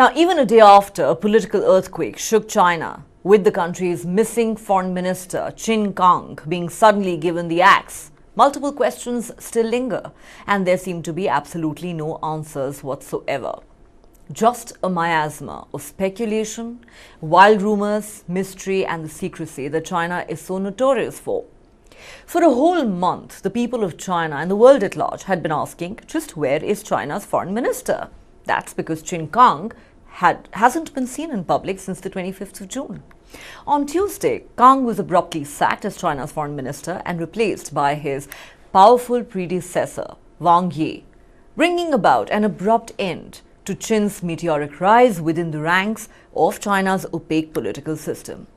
Now, even a day after a political earthquake shook China, with the country's missing foreign minister, Qin Gang, being suddenly given the axe, multiple questions still linger, and there seem to be absolutely no answers whatsoever. Just a miasma of speculation, wild rumors, mystery, and the secrecy that China is so notorious for. For a whole month, the people of China and the world at large had been asking, just where is China's foreign minister? That's because Qin Gang hasn't been seen in public since the 25th of June. On Tuesday, Gang was abruptly sacked as China's foreign minister and replaced by his powerful predecessor, Wang Yi, bringing about an abrupt end to Qin's meteoric rise within the ranks of China's opaque political system.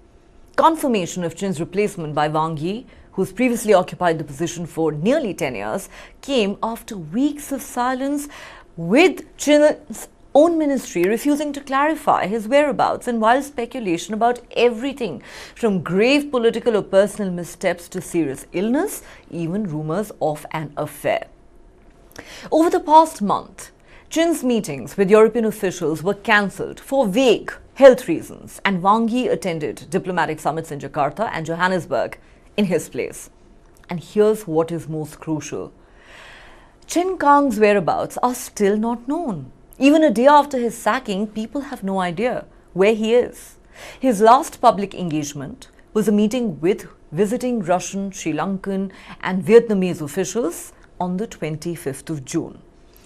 Confirmation of Qin's replacement by Wang Yi, who's previously occupied the position for nearly 10 years, came after weeks of silence, with Qin's own ministry refusing to clarify his whereabouts and wild speculation about everything from grave political or personal missteps to serious illness, even rumors of an affair. Over the past month, Qin's meetings with European officials were cancelled for vague health reasons, and Wang Yi attended diplomatic summits in Jakarta and Johannesburg in his place. And here's what is most crucial. Qin Gang's whereabouts are still not known. Even a day after his sacking, people have no idea where he is. His last public engagement was a meeting with visiting Russian, Sri Lankan and Vietnamese officials on the 25th of June.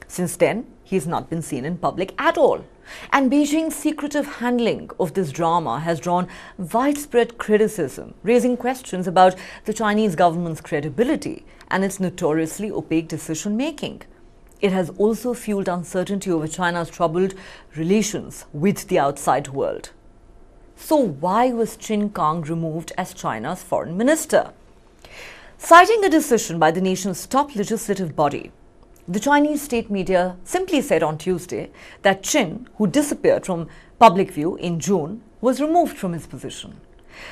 Since then, he has not been seen in public at all. And Beijing's secretive handling of this drama has drawn widespread criticism, raising questions about the Chinese government's credibility and its notoriously opaque decision-making. It has also fueled uncertainty over China's troubled relations with the outside world. So why was Qin Gang removed as China's foreign minister? Citing a decision by the nation's top legislative body, the Chinese state media simply said on Tuesday that Qin, who disappeared from public view in June, was removed from his position.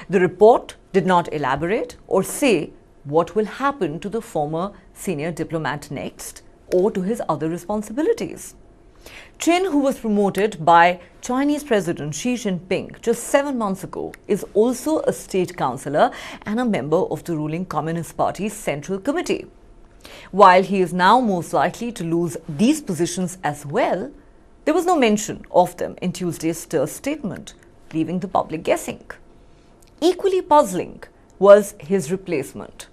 The report did not elaborate or say what will happen to the former senior diplomat next, or to his other responsibilities. Qin, who was promoted by Chinese President Xi Jinping just 7 months ago, is also a state councillor and a member of the ruling Communist Party's Central Committee. While he is now most likely to lose these positions as well, there was no mention of them in Tuesday's Stir statement, leaving the public guessing. Equally puzzling was his replacement.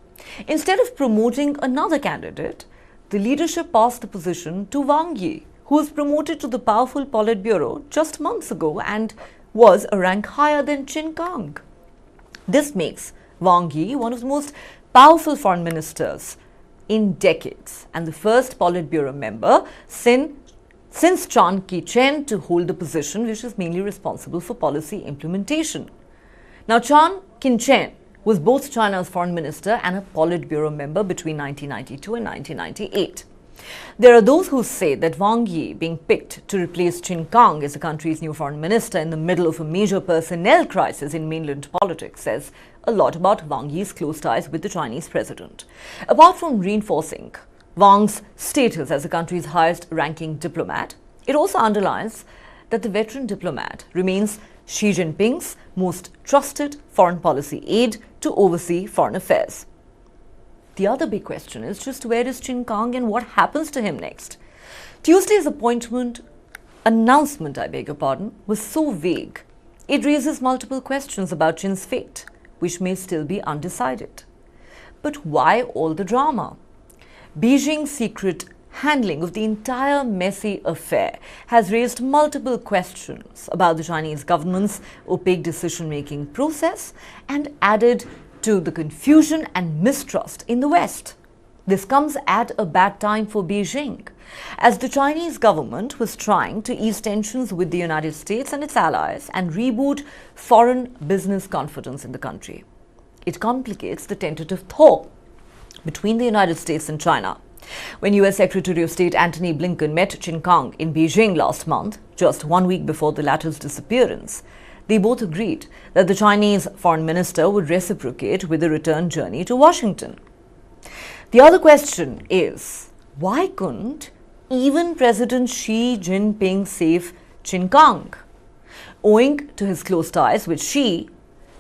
Instead of promoting another candidate, the leadership passed the position to Wang Yi, who was promoted to the powerful Politburo just months ago and was a rank higher than Qin Gang. This makes Wang Yi one of the most powerful foreign ministers in decades and the first Politburo member since Chiang Kai-shek to hold the position, which is mainly responsible for policy implementation. Now, Chiang Kai-shek was both China's foreign minister and a Politburo member between 1992 and 1998. There are those who say that Wang Yi being picked to replace Qin Gang as the country's new foreign minister in the middle of a major personnel crisis in mainland politics says a lot about Wang Yi's close ties with the Chinese president. Apart from reinforcing Wang's status as the country's highest-ranking diplomat, it also underlines that the veteran diplomat remains Xi Jinping's most trusted foreign policy aide to oversee foreign affairs. The other big question is just where is Qin Gang and what happens to him next? Tuesday's announcement, was so vague. It raises multiple questions about Qin's fate, which may still be undecided. But why all the drama? Beijing's secret handling of the entire messy affair has raised multiple questions about the Chinese government's opaque decision-making process and added to the confusion and mistrust in the West. This comes at a bad time for Beijing, as the Chinese government was trying to ease tensions with the United States and its allies and reboot foreign business confidence in the country. It complicates the tentative thaw between the United States and China. When US Secretary of State Antony Blinken met Qin Gang in Beijing last month, just 1 week before the latter's disappearance, they both agreed that the Chinese foreign minister would reciprocate with a return journey to Washington. The other question is, why couldn't even President Xi Jinping's safe Qin Gang. Owing to his close ties with Xi,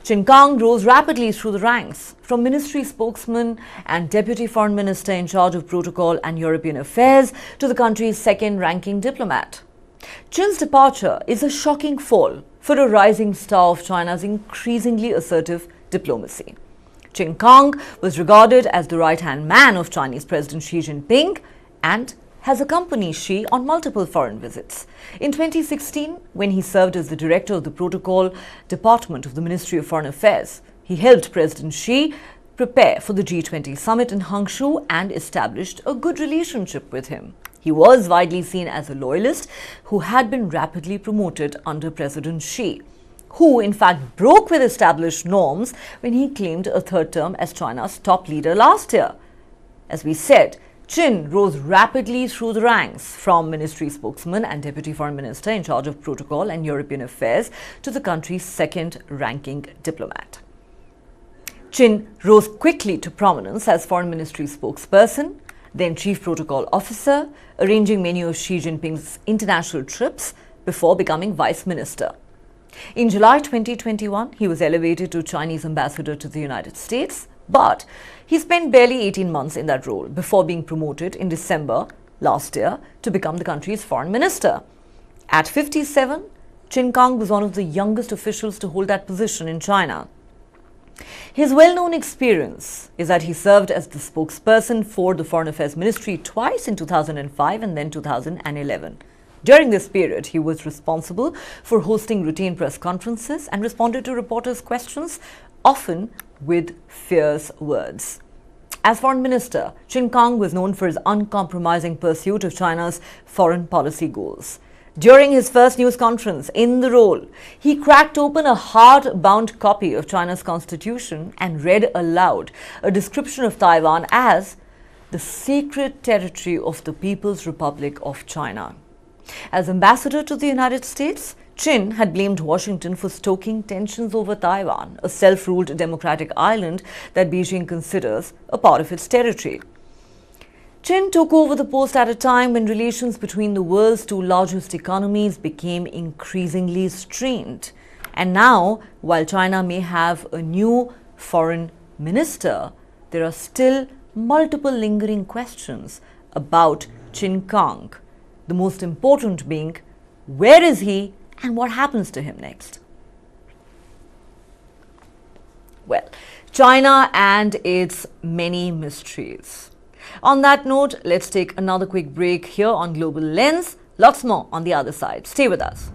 Qin Gang rose rapidly through the ranks, from ministry spokesman and deputy foreign minister in charge of protocol and European affairs to the country's second-ranking diplomat. Qin's departure is a shocking fall for a rising star of China's increasingly assertive diplomacy. Qin Gang was regarded as the right-hand man of Chinese President Xi Jinping and has accompanied Xi on multiple foreign visits. In 2016, when he served as the director of the Protocol Department of the Ministry of Foreign Affairs, he helped President Xi prepare for the G20 summit in Hangzhou and established a good relationship with him. He was widely seen as a loyalist who had been rapidly promoted under President Xi, who in fact broke with established norms when he claimed a third term as China's top leader last year. As we said, Qin rose rapidly through the ranks, from ministry spokesman and deputy foreign minister in charge of protocol and European affairs to the country's second-ranking diplomat. Qin rose quickly to prominence as foreign ministry spokesperson, then chief protocol officer, arranging many of Xi Jinping's international trips before becoming vice minister. In July 2021, he was elevated to Chinese ambassador to the United States, but he spent barely 18 months in that role before being promoted in December last year to become the country's foreign minister. At 57, Qin Gang was one of the youngest officials to hold that position in China. His well-known experience is that he served as the spokesperson for the Foreign Affairs Ministry twice in 2005 and then 2011. During this period, he was responsible for hosting routine press conferences and responded to reporters' questions, often with fierce words. As foreign minister, Qin Gang was known for his uncompromising pursuit of China's foreign policy goals. During his first news conference in the role, he cracked open a hard-bound copy of China's constitution and read aloud a description of Taiwan as the sacred territory of the People's Republic of China. As ambassador to the United States, Qin had blamed Washington for stoking tensions over Taiwan, a self-ruled democratic island that Beijing considers a part of its territory. Qin took over the post at a time when relations between the world's two largest economies became increasingly strained. And now, while China may have a new foreign minister, there are still multiple lingering questions about Qin Gang, the most important being, where is he and what happens to him next? Well, China and its many mysteries. On that note, let's take another quick break here on Global Lens. Lots more on the other side. Stay with us.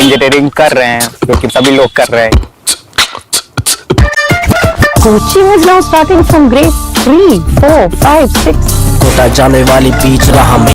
Engineering कर रहे हैं, क्योंकि सभी लोग कर रहे हैं. Coaching is now starting from grade 3, 4, 5, 6. होता जाने वाली बीच राह में